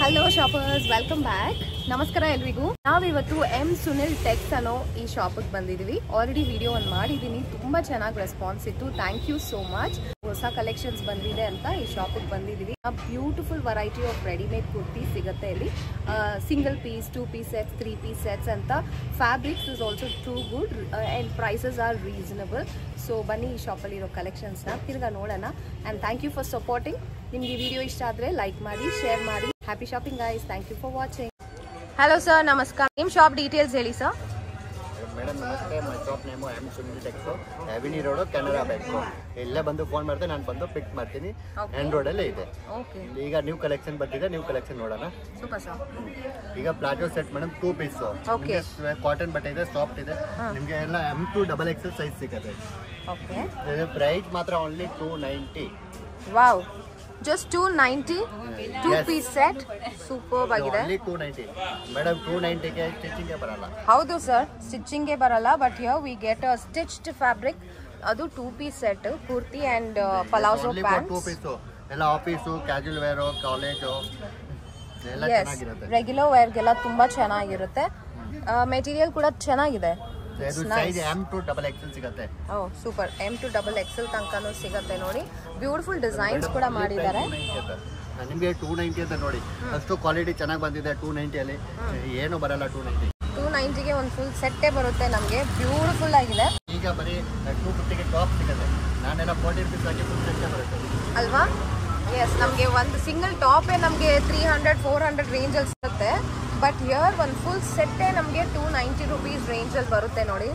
Hello shoppers, welcome back. ನಮಸ್ಕಾರ ಎಲ್ರಿಗೂ. ನಾವಿವತ್ತು ಎಂ ಸುನಿಲ್ ಟೆಕ್ಸ್ ಅನ್ನೋ ಈ ಶಾಪಿಗೆ ಬಂದಿದ್ದೀವಿ. ಆಲ್ರೆಡಿ ವಿಡಿಯೋ ಒಂದು ಮಾಡಿದ್ದೀನಿ, ತುಂಬಾ ಚೆನ್ನಾಗಿ ರೆಸ್ಪಾನ್ಸ್ ಇತ್ತು. Thank you so much. ಹೊಸ ಕಲೆಕ್ಷನ್ಸ್ ಬಂದಿದೆ ಅಂತ ಈ ಶಾಪಿಗೆ ಬಂದಿದ್ದೀವಿ. Beautiful variety of readymade kurti ಸಿಗುತ್ತೆ ಇಲ್ಲಿ. Single piece, 2 piece sets, 3 piece sets ಅಂತ. Fabrics is also too good and prices are reasonable. So ಬನ್ನಿ ಈ ಶಾಪಲ್ಲಿರೋ ಕಲೆಕ್ಷನ್ಸ್ನ ತಿರ್ಗಾ ನೋಡೋಣ. And thank you for supporting. ನಿಮಗೆ ಈ ವಿಡಿಯೋ ಇಷ್ಟ ಆದರೆ ಲೈಕ್ ಮಾಡಿ, ಶೇರ್ ಮಾಡಿ. Happy shopping guys. Thank you for watching. Hello sir, ನಮಸ್ಕಾರ. ನಿಮ್ಮ ಶಾಪ್ ಡೀಟೇಲ್ಸ್ ಹೇಳಿ ಸರ್. ಮೇಡಮ್ ನಮಸ್ತೆ. My shop name M Sunil Tex, avenue road, Canara bank. ಇಲ್ಲೇ ಬಂದು ಫೋನ್ ಮಾಡಿದ್ರೆ ನಾನು ಬಂದು ಪಿಕ್ ಮಾಡ್ತೀನಿ. ಎನ್ ರೋಡಲ್ಲೇ ಇದೆ. ಈಗ ನ್ಯೂ ಕಲೆಕ್ಷನ್ ಬಂದಿದೆ, ನ್ಯೂ ಕಲೆಕ್ಷನ್ ನೋಡೋಣ. Super sir. ಈಗ palazzo set madam 2 piece, cotton ಬಟ್ಟೆ ಇದೆ, ಸಾಫ್ಟ್ ಇದೆ. ನಿಮಗೆ ಎಲ್ಲ M2 XXL ಸೈಜ್ ಸಿಗುತ್ತೆ. ಪ್ರೈಸ್ ಮಾತ್ರ only 290. Wow, just 290. 2 piece set super ಆಗಿದೆ. Only 290 madam. 290 ಗೆ ಸ್ಟಿಚಿಂಗ್ ಬರಲ್ಲ. ಹೌದು ಸರ್, ಸ್ಟಿಚಿಂಗ್ ಬರಲ್ಲ. But here we get a stitched fabric. ಅದು 2 piece set, kurti and palazzo pants. 2 piece ಎಲ್ಲ ಆಫೀಸು, ಕ್ಯಾಜುವಲ್ ವೇರು, ಕಾಲೇಜು ಎಲ್ಲ ಚೆನ್ನಾಗಿರುತ್ತೆ. ರೆಗ್ಯುಲರ್ ವೇರ್ಗೆಲ್ಲ ತುಂಬಾ ಚೆನ್ನಾಗಿರುತ್ತೆ. ಮೆಟೀರಿಯಲ್ ಕೂಡ ಚೆನ್ನಾಗಿದೆ. ಸೈಜ್ M2 XXL ಸಿಗುತ್ತೆ. ಸೂಪರ್. M2 XXL ತನಕನೂ ಸಿಗುತ್ತೆ ನೋಡಿ. ಬ್ಯೂಟಿಫುಲ್ ಡಿಸೈನ್ಸ್ ಕೂಡ ಮಾಡಿದ್ದಾರೆ. ನಿಮಗೆ 290 ಅಂತ ನೋಡಿ, ಅಷ್ಟು ಕ್ವಾಲಿಟಿ ಚೆನ್ನಾಗಿ ಬಂದಿದೆ. 290 ಅಲ್ಲಿ ಏನು ಬರಲ್ಲ. 290ಗೆ ಒಂದು ಫುಲ್ ಸೆಟ್ಟೇ ಬರುತ್ತೆ ನಮಗೆ. ಬ್ಯೂಟಿಫುಲ್ ಆಗಿದೆ. ಈಗ ಬರೀ 250ಗೆ ಟಾಪ್ ಸಿಗುತ್ತೆ. ನಾನೆಲ್ಲ 40 ರೂಪೀಸ್ ಹಾಕಿ ಫುಲ್ ಸೆಟ್ಟೇ ಬರುತ್ತೆ ಅಲ್ವಾ? ಎಸ್, ನಮಗೆ ಒಂದು ಸಿಂಗಲ್ ಟಾಪೇ ನಮಗೆ 300-400 ರೇಂಜಲ್ಲಿ ಸಿಗುತ್ತೆ. ಬಟ್ ಹಿಯರ್ ಒಂದು ಫುಲ್ ಸೆಟ್ಟೇ ನಮಗೆ 290 ರೂಪೀಸ್ ರೇಂಜಲ್ಲಿ ಬರುತ್ತೆ ನೋಡಿ.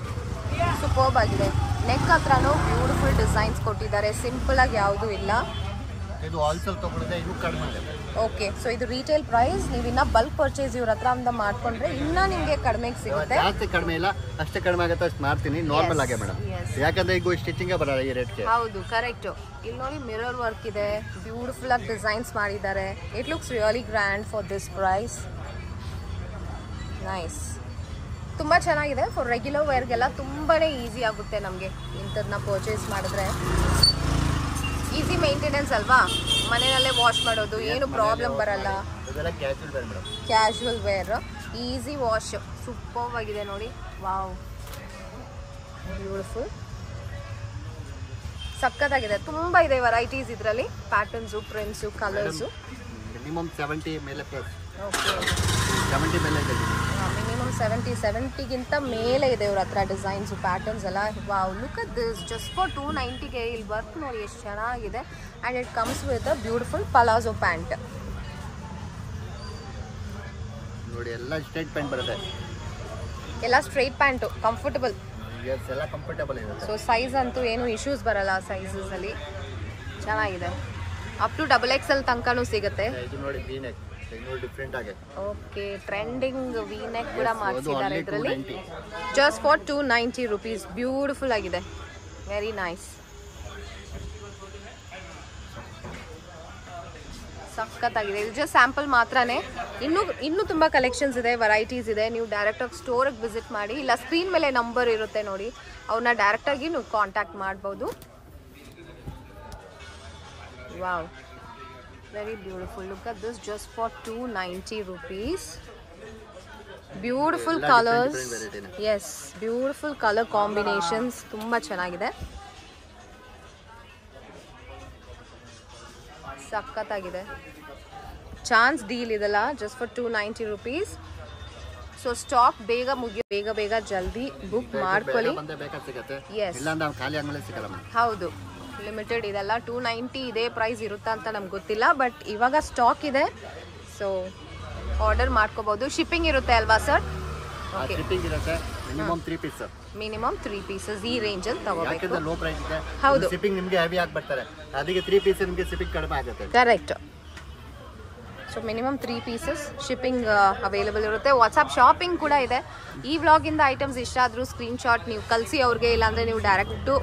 ಸೂಪರ್ಬ್ ಆಗಿದೆ. ನೆಕ್ ಹತ್ರನೂ ಬ್ಯೂಟಿಫುಲ್ ಡಿಸೈನ್ಸ್ ಕೊಟ್ಟಿದ್ದಾರೆ. ಸಿಂಪಲ್ ಆಗಿ ಯಾವುದೂ ಇಲ್ಲ. ಇದು ಹೋಲ್ಸೇಲ್ ತಗೊಂಡ್ರೆ ಇನ್ನೂ ಕಡಿಮೆ ಆಗುತ್ತೆ. ಓಕೆ, ಸೊ ಇದು ರೀಟೇಲ್ ಪ್ರೈಸ್. ನೀವು ಇನ್ನ ಬಲ್ಕ್ ಪರ್ಚೇಸ್ ಇವ್ರ ಹತ್ರ ಅಂತ ಮಾಡ್ಕೊಂಡ್ರೆ ಇನ್ನ ನಿಮಗೆ ಕಡಿಮೆಗೆ ಸಿಗುತ್ತೆ. ಜಾಸ್ತಿ ಕಡಿಮೆ ಇಲ್ಲ, ಅಷ್ಟೇ ಕಡಿಮೆ ಆಗುತ್ತೆ ಅಷ್ಟು ಮಾಡ್ತೀನಿ ನಾರ್ಮಲ್ ಆಗಿ ಮೇಡಮ್. ಯಾಕಂದ್ರೆ ಈಗ ಸ್ಟಿಚಿಂಗ್ ಬರಲ್ಲ ಈ ರೇಟ್ಗೆ. ಹೌದು, ಕರೆಕ್ಟ್. ಇಲ್ಲಿ ನೋಡಿ ಮಿರರ್ ವರ್ಕ್ ಇದೆ. ಬ್ಯೂಟಿಫುಲ್ ಆಗಿ ಡಿಸೈನ್ಸ್ ಮಾಡಿದ್ದಾರೆ. It looks really grand for this price. Nice. ತುಂಬ ಚೆನ್ನಾಗಿದೆ. ಫಾರ್ ರೆಗ್ಯುಲರ್ ವೇರ್ಗೆಲ್ಲ ತುಂಬಾ ಈಸಿ ಆಗುತ್ತೆ ನಮಗೆ ಇಂಥದನ್ನ ಪರ್ಚೇಸ್ ಮಾಡಿದ್ರೆ. ಈಸಿ ಮೇಂಟೆನೆನ್ಸ್ ಅಲ್ವಾ, ಮನೆಯಲ್ಲೇ ವಾಶ್ ಮಾಡೋದು, ಏನು ಪ್ರಾಬ್ಲಮ್ ಬರಲ್ಲ. Casual wear, easy wash. Super ಆಗಿದೆ ನೋಡಿ. ವಾವ್, ಬ್ಯೂಟಿಫುಲ್, ಸಕ್ಕತ್ತಾಗಿದೆ. ತುಂಬ ಇದೆ ವೆರೈಟೀಸ್ ಇದರಲ್ಲಿ. Patterns, prints, colours. ಮಿನಿಮಮ್ 70 ಮೇಲೆ ಪ್ಲಸ್. ಓಕೆ, 70 ಮೇಲೆ ಇದೆ. ಮಿನಿಮಮ್ 70ಗಿಂತ ಮೇಲೆ ಇದೆ ಇವ್ರ ಹತ್ರ ಡಿಸೈನ್ಸು, ಪ್ಯಾಟರ್ನ್ಸ್ ಎಲ್ಲ. Wow, look at this. Just for 290ಗೆ ಇಲ್ಲಿ ವರ್ಕ್ ನೋಡಿ ಎಷ್ಟು ಚೆನ್ನಾಗಿದೆ. And it comes with a beautiful palazzo pant. ನೋಡಿ ಎಲ್ಲ ಸ್ಟ್ರೈಟ್ ಪ್ಯಾಂಟ್ ಬರುತ್ತೆ. ಎಲ್ಲ ಸ್ಟ್ರೈಟ್ ಪ್ಯಾಂಟು, ಕಂಫರ್ಟಬಲ್. ಎಲ್ಲ ಕಂಫರ್ಟಬಲ್ ಇರುತ್ತೆ. ಸೊ ಸೈಜ್ ಅಂತೂ ಏನು ಇಶ್ಯೂಸ್ ಬರಲ್ಲ ಸೈಜಸಲ್ಲಿ. ಚೆನ್ನಾಗಿದೆ. ಅಪ್ ಟು XXL ತನಕನೂ ಸಿಗುತ್ತೆ. ಇದು ನೋಡಿ ವಿ ನೆಕ್, ಇದು ಡಿಫರೆಂಟ್ ಆಗಿದೆ. ಓಕೆ, ಟ್ರೆಂಡಿಂಗ್ ವಿ ನೆಕ್ ಕೂಡ ಮಾಡಿಸಿದ್ದಾರೆ ಇದರಲ್ಲಿ. Just for 290 rupees. ಬ್ಯೂಟಿಫುಲ್ ಆಗಿದೆ. Very nice. ಸಖತ್ತಾಗಿದೆ. ಇದು ಜಸ್ಟ್ ಸ್ಯಾಂಪಲ್ ಮಾತ್ರನೇ. ಇನ್ನೂ ತುಂಬ ಕಲೆಕ್ಷನ್ಸ್ ಇದೆ, ವೆರೈಟೀಸ್ ಇದೆ. ನೀವು ಡೈರೆಕ್ಟಾಗಿ ಸ್ಟೋರಿಗೆ ವಿಸಿಟ್ ಮಾಡಿ, ಇಲ್ಲ ಸ್ಕ್ರೀನ್ ಮೇಲೆ ನಂಬರ್ ಇರುತ್ತೆ ನೋಡಿ, ಅವ್ರನ್ನ ಡೈರೆಕ್ಟಾಗಿ ನೀವು ಕಾಂಟ್ಯಾಕ್ಟ್ ಮಾಡ್ಬೋದು. Wow, very beautiful. Look at this, just for 290 rupees. Beautiful colors. Yes, beautiful color combinations. ತುಂಬಾ ಚೆನ್ನಾಗಿದೆ. ಸಕ್ಕತ್ತಾಗಿದೆ. ಚಾನ್ಸ್ ಡೀಲ್ ಇದೆಲ್ಲ. just for 290 rupees. So stock ಬೇಗ ಬೇಗ ಜಲ್ದಿ ಬುಕ್ ಮಾಡ್ಕೊಳ್ಳಿ. ಹೌದು, ಲಿಮಿಟೆಡ್ ಇದೆಲ್ಲ. 290 ಇದೇ ಪ್ರೈಸ್ ಇರುತ್ತಾ ಅಂತ ನಮ್ಗೆ ಗೊತ್ತಿಲ್ಲ, ಬಟ್ ಇವಾಗ ಸ್ಟಾಕ್ ಇದೆ. ಸೊ ಆರ್ಡರ್ ಮಾಡ್ಕೋಬಹುದು. ಶಿಪ್ಪಿಂಗ್ ಇರುತ್ತೆ ಅಲ್ವಾ ಸರ್? ಓಕೆ, ಶಿಪ್ಪಿಂಗ್ ಇರುತ್ತೆ. Minimum 3 piece. ಮಿನಿಮಮ್ 3 ಪೀಸಸ್ ಈ ರೇಂಜ್ ಅಲ್ಲಿ ತಗೋಬೇಕು. ಯಾಕಂದ್ರೆ ಲೋ ಪ್ರೈಸ್ ಇದೆ. ಹೌದು, ಶಿಪ್ಪಿಂಗ್ ನಿಮಗೆ ಹೆವಿ ಆಗಿ ಬರ್ತಾರೆ. ಅದಕ್ಕೆ 3 ಪೀಸ್ ನಿಮಗೆ ಶಿಪ್ಪಿಂಗ್ ಕಡಿಮೆ ಆಗುತ್ತೆ. Correct. So minimum 3 pieces shipping available ಇರುತ್ತೆ. ವಾಟ್ಸಪ್ ಶಾಪಿಂಗ್ ಕೂಡ ಇದೆ. ಈ ವ್ಲಾಗಿಂದ ಐಟಮ್ಸ್ ಇಷ್ಟ ಆದರೂ ಸ್ಕ್ರೀನ್ಶಾಟ್ ನೀವು ಕಳಿಸಿ ಅವ್ರಿಗೆ, ಇಲ್ಲಾಂದರೆ ನೀವು ಡೈರೆಕ್ಟು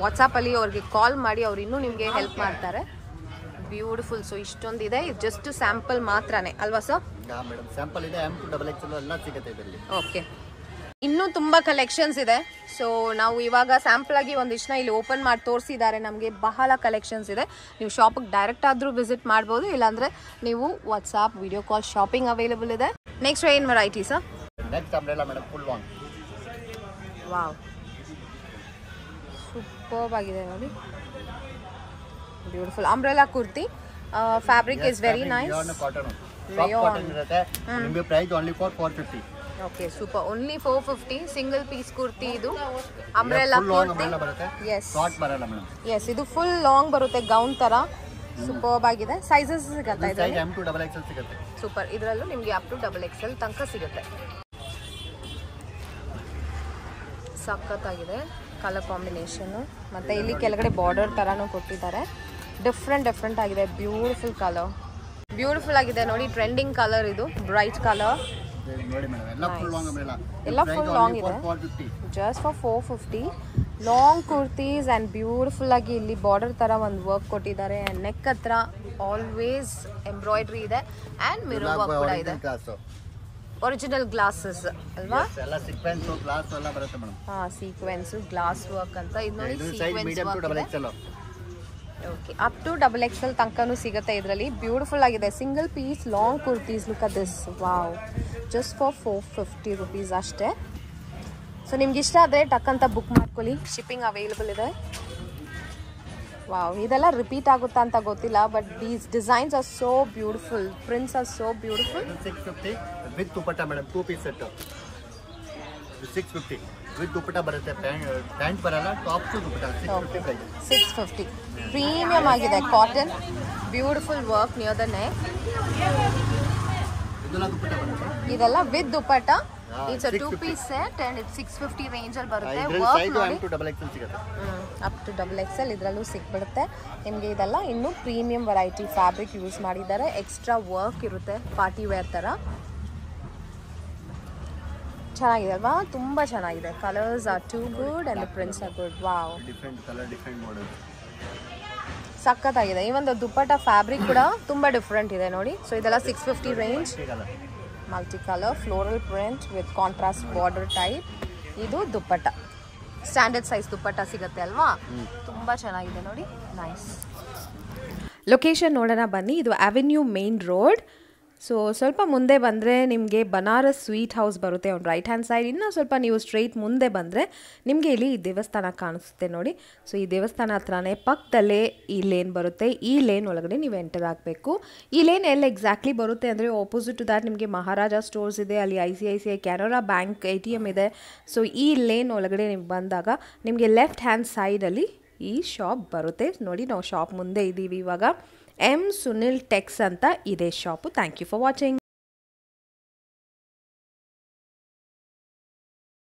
ವಾಟ್ಸಪ್ಪಲ್ಲಿ ಅವ್ರಿಗೆ ಕಾಲ್ ಮಾಡಿ, ಅವ್ರು ಇನ್ನೂ ನಿಮಗೆ ಹೆಲ್ಪ್ ಮಾಡ್ತಾರೆ. ಬ್ಯೂಟಿಫುಲ್. ಸೊ ಇಷ್ಟೊಂದಿದೆ. ಇದು ಜಸ್ಟ್ ಸ್ಯಾಂಪಲ್ ಮಾತ್ರನೇ ಅಲ್ವಾ ಸರ್? ಮೇಡಮ್ ಸ್ಯಾಂಪಲ್ ಇದೆ. M2 XXL ಎಲ್ಲ ಸಿಗುತ್ತೆ ಇದರಲ್ಲಿ. ಓಕೆ, ಇನ್ನೂ ತುಂಬ ಕಲೆಕ್ಷನ್ಸ್ ಇದೆ. ಸೊ ನಾವು ಇವಾಗ ಸ್ಯಾಂಪಲ್ ಆಗಿ ಒಂದಿಷ್ಟನ್ನ ಇಲ್ಲಿ ಓಪನ್ ಮಾಡಿ ತೋರಿಸಿದ್ದಾರೆ. ನಮಗೆ ಬಹಳ ಕಲೆಕ್ಷನ್ಸ್ ಇದೆ. ನೀವು ಶಾಪಿಗೆ ಡೈರೆಕ್ಟ್ ಆದರೂ ವಿಸಿಟ್ ಮಾಡ್ಬೋದು, ಇಲ್ಲಾಂದರೆ ನೀವು WhatsApp video call shopping available ಇದೆ. ನೆಕ್ಸ್ಟ್ ಏನು ವೆರೈಟೀಸಾ? Next umbrella madam, full long. Wow, superb ಆಗಿದೆ ನೋಡಿ, beautiful umbrella kurti. Fabric is very nice. Cotton ಇರುತ್ತೆ. ನಿಮಗೆ price only for 450. Okay, super. Only 450 single piece kurti. ಇದು ಅಂಬ್ರೆಲಾ ಕುರ್ತಿ. ಎಸ್, ಶಾರ್ಟ್ ಬರಲ್ಲ madam. Yes, ಇದು ಫುಲ್ ಲಾಂಗ್ ಬರುತ್ತೆ, ಗೌನ್ ತರ. ಸೂಪರ್ಬ್ ಆಗಿದೆ. ಸೈಜಸ್ ಸಿಗುತ್ತೆ ಇದರಲ್ಲಿ. M to XXL ಸಿಗುತ್ತೆ. ಸೂಪರ್. ಇದರಲ್ಲೂ ನಿಮಗೆ ಅಪ್ ಟು XXL ತನಕ ಸಿಗುತ್ತೆ. ಸಖತ್ತಾಗಿದೆ ಕಲರ್ ಕಾಂಬಿನೇಷನ್. ಮತ್ತೆ ಇಲ್ಲಿ ಕೆಳಗಡೆ ಬಾರ್ಡರ್ ತರಾನು ಕೊಟ್ಟಿದ್ದಾರೆ. ಡಿಫ್ರೆಂಟ್ ಆಗಿದೆ. ಬ್ಯೂಟಿಫುಲ್ ಕಲರ್, ಬ್ಯೂಟಿಫುಲ್ ಆಗಿದೆ ನೋಡಿ. ಟ್ರೆಂಡಿಂಗ್ ಕಲರ್ ಇದು, ಬ್ರೈಟ್ ಕಲರ್. ನೋಡಿ ಮೇಡಮ್, ಎಲ್ಲ ಫುಲ್ ಲಾಂಗ್ ಅಂಬ್ರೆಲಾ. ಎಲ್ಲ ಫುಲ್ ಲಾಂಗ್ ಇದೆ. Just for 450 long kurtis and beautiful ಆಗಿ ಇಲ್ಲಿ ಬಾರ್ಡರ್ ಥರ ಒಂದು ವರ್ಕ್ ಕೊಟ್ಟಿದ್ದಾರೆ. ಆ್ಯಂಡ್ ನೆಕ್ ಹತ್ರ ಆಲ್ವೇಸ್ ಎಂಬ್ರಾಯ್ಡ್ರಿ ಇದೆ ಆ್ಯಂಡ್ ಮಿರರ್ ವರ್ಕ್ ಕೂಡ ಇದೆ. ಒರಿಜಿನಲ್ ಗ್ಲಾಸಸ್ ಅಲ್ವಾ? ಎಲ್ಲ ಸೀಕ್ವೆನ್ಸ್ ಗ್ಲಾಸ್ ಎಲ್ಲ ಬರುತ್ತೆ ಮೇಡಮ್. ಸೀಕ್ವೆನ್ಸ್ ಗ್ಲಾಸ್ ವರ್ಕ್ ಅಂತ. ಇದು ನೋಡಿ, sequence work. Okay, up to XXL ತನಕನೂ ಸಿಗುತ್ತೆ ಇದರಲ್ಲಿ. ಬ್ಯೂಟಿಫುಲ್ ಆಗಿದೆ. Single piece long kurtis. Look at this. Wow, just for 450 rupees ಅಷ್ಟೇ. ಸೊ ನಿಮ್ಗೆ ಇಷ್ಟ ಆದರೆ ಟಕ್ ಅಂತ ಬುಕ್ ಮಾಡ್ಕೊಳ್ಳಿ, ಶಿಪ್ಪಿಂಗ್ ಅವೈಲೇಬಲ್ ಇದೆ. ವಾವ್, ಇದೆಲ್ಲ ರಿಪೀಟ್ ಆಗುತ್ತಾ ಅಂತ ಗೊತ್ತಿಲ್ಲ, but these designs are so beautiful, prints are so beautiful. 650 with dupatta madam, 2 piece set. 650 with dupatta ಬರುತ್ತೆ. ಪ್ಯಾಂಟ್ ಬರಲ್ಲ, ಟಾಪ್ ಟು ದುಪಟ್ಟ. 650 ಪ್ರೀಮಿಯಂ ಆಗಿದೆ. Cotton, beautiful work near the neck. ಇದೆಲ್ಲ with dupatta. It's a 2 piece set and it's 650 range ಅಲ್ಲಿ ಬರುತ್ತೆ. Work ನೋಡಿ, up to XXL ಇದರಲ್ಲೂ ಸಿಕ್ಬಿಡುತ್ತೆ ನಿಮಗೆ. ಇದೆಲ್ಲ ಇನ್ನೂ ಪ್ರೀಮಿಯಂ ವೆರೈಟಿ ಫ್ಯಾಬ್ರಿಕ್ ಯೂಸ್ ಮಾಡಿದ್ದಾರೆ. ಎಕ್ಸ್ಟ್ರಾ ವರ್ಕ್ ಇರುತ್ತೆ, ಪಾರ್ಟಿ ವೇರ್ ಥರ. ಚೆನ್ನಾಗಿದೆ ಅಲ್ವಾ? ತುಂಬ ಚೆನ್ನಾಗಿದೆ. Colours R too good and prints are good. Wow, different colour, different model. ಸಖತ್ತಾಗಿದೆ. ಈ ಒಂದು ದುಪ್ಪಟ್ಟ ಫ್ಯಾಬ್ರಿಕ್ ಕೂಡ ತುಂಬ ಡಿಫ್ರೆಂಟ್ ಇದೆ ನೋಡಿ. ಸೊ ಇದೆಲ್ಲ 650 range. Multi colour floral print with contrast border type. ಇದು ದುಪ್ಪಟ್ಟ, ಸ್ಟ್ಯಾಂಡರ್ಡ್ ಸೈಜ್ ದುಪ್ಪಟ್ಟ ಸಿಗುತ್ತೆ ಅಲ್ವಾ? ತುಂಬ ಚೆನ್ನಾಗಿದೆ ನೋಡಿ, ನೈಸ್. ಲೊಕೇಶನ್ ನೋಡೋಣ ಬನ್ನಿ. ಇದು ಅವೆನ್ಯೂ ಮೇನ್ ರೋಡ್. ಸೊ ಸ್ವಲ್ಪ ಮುಂದೆ ಬಂದರೆ ನಿಮಗೆ ಬನಾರಸ್ ಸ್ವೀಟ್ ಹೌಸ್ ಬರುತ್ತೆ ಒಂದು ರೈಟ್ ಹ್ಯಾಂಡ್ ಸೈಡ್. ಇನ್ನೂ ಸ್ವಲ್ಪ ನೀವು ಸ್ಟ್ರೈಟ್ ಮುಂದೆ ಬಂದರೆ ನಿಮಗೆ ಇಲ್ಲಿ ಈ ದೇವಸ್ಥಾನ ಕಾಣಿಸುತ್ತೆ ನೋಡಿ. ಸೊ ಈ ದೇವಸ್ಥಾನ ಹತ್ರನೇ ಪಕ್ಕದಲ್ಲೇ ಈ ಲೇನ್ ಬರುತ್ತೆ. ಈ ಲೇನ್ ಒಳಗಡೆ ನೀವು ಎಂಟರ್ ಆಗಬೇಕು. ಈ ಲೇನ್ ಎಲ್ಲಿ ಎಕ್ಸಾಕ್ಟ್ಲಿ ಬರುತ್ತೆ ಅಂದರೆ ಆಪೋಸಿಟ್ ಟು ದ್ಯಾಟ್ ನಿಮಗೆ ಮಹಾರಾಜ ಸ್ಟೋರ್ಸ್ ಇದೆ, ಅಲ್ಲಿ ICICI ಕೆನರಾ ಬ್ಯಾಂಕ್ ATM ಇದೆ. ಸೊ ಈ ಲೇನ್ ಒಳಗಡೆ ನೀವು ಬಂದಾಗ ನಿಮಗೆ ಲೆಫ್ಟ್ ಹ್ಯಾಂಡ್ ಸೈಡಲ್ಲಿ ಈ ಶಾಪ್ ಬರುತ್ತೆ ನೋಡಿ. ನಾವು ಶಾಪ್ ಮುಂದೆ ಇದ್ದೀವಿ ಇವಾಗ. M Sunil Techs ಅಂತ ಇದೆ shop. Thank you for watching.